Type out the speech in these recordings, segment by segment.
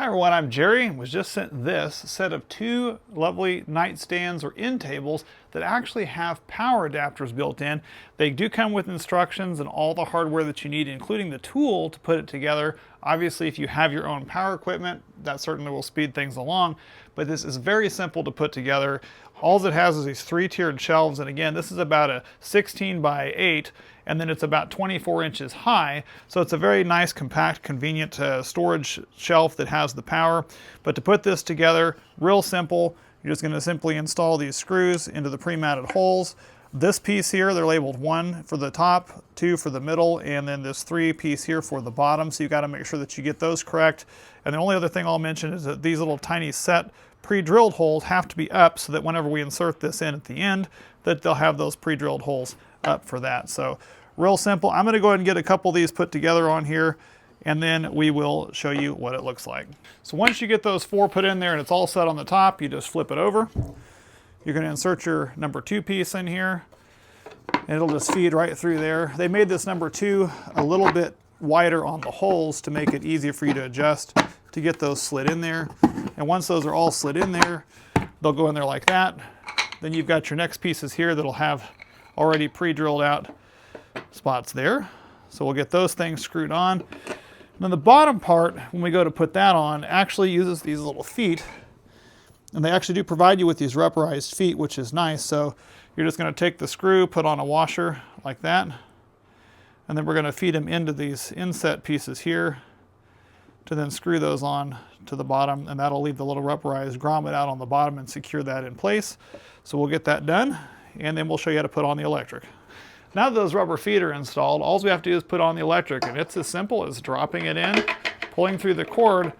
Hi everyone, I'm Jerry and was just sent this set of two lovely nightstands or end tables that actually have power adapters built in. They do come with instructions and all the hardware that you need, including the tool to put it together. Obviously, if you have your own power equipment, that certainly will speed things along, but this is very simple to put together. All it has is these three-tiered shelves, and again, this is about a 16 by 8, and then it's about 24 inches high, so it's a very nice, compact, convenient storage shelf that has the power. But to put this together, real simple. You're just going to simply install these screws into the pre-mounted holes. This piece here, they're labeled 1 for the top, 2 for the middle, and then this 3 piece here for the bottom, so you got to make sure that you get those correct. And the only other thing I'll mention is that these little tiny set pre-drilled holes have to be up so that whenever we insert this in at the end, that they'll have those pre-drilled holes up for that. So real simple. I'm going to go ahead and get a couple of these put together on here, and then we will show you what it looks like. So once you get those 4 put in there and it's all set on the top, you just flip it over. You're going to insert your number 2 piece in here, and it'll just feed right through there. They made this number 2 a little bit wider on the holes to make it easier for you to adjust to get those slid in there. And once those are all slid in there, they'll go in there like that. Then you've got your next pieces here that'll have already pre-drilled out spots there. So we'll get those things screwed on. And then the bottom part, when we go to put that on, actually uses these little feet. And they actually do provide you with these rubberized feet, which is nice. So you're just going to take the screw, put on a washer like that. And then we're going to feed them into these inset pieces here to then screw those on to the bottom, and that'll leave the little rubberized grommet out on the bottom and secure that in place. So we'll get that done, and then we'll show you how to put on the electric. Now that those rubber feet are installed, all we have to do is put on the electric, and it's as simple as dropping it in, pulling through the cord,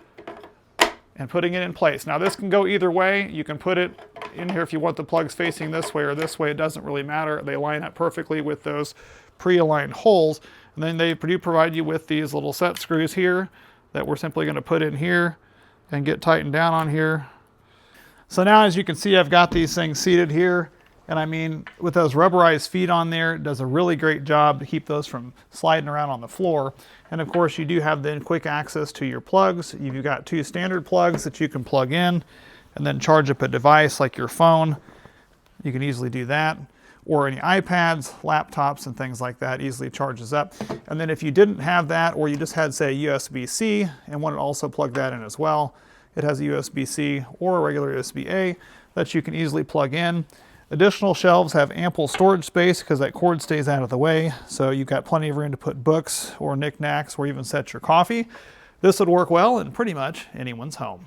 and putting it in place. Now this can go either way. You can put it in here if you want the plugs facing this way or this way. It doesn't really matter. They line up perfectly with those pre-aligned holes. And then they do provide you with these little set screws here that we're simply going to put in here and get tightened down on here. So now, as you can see, I've got these things seated here. And I mean, with those rubberized feet on there, it does a really great job to keep those from sliding around on the floor. And of course, you do have then quick access to your plugs. You've got 2 standard plugs that you can plug in and then charge up a device like your phone. You can easily do that. Or any iPads, laptops, and things like that easily charges up. And then if you didn't have that, or you just had, say, USB-C and wanted to also plug that in as well, it has a USB-C or a regular USB-A that you can easily plug in. Additional shelves have ample storage space because that cord stays out of the way, so you've got plenty of room to put books or knickknacks or even set your coffee. This would work well in pretty much anyone's home.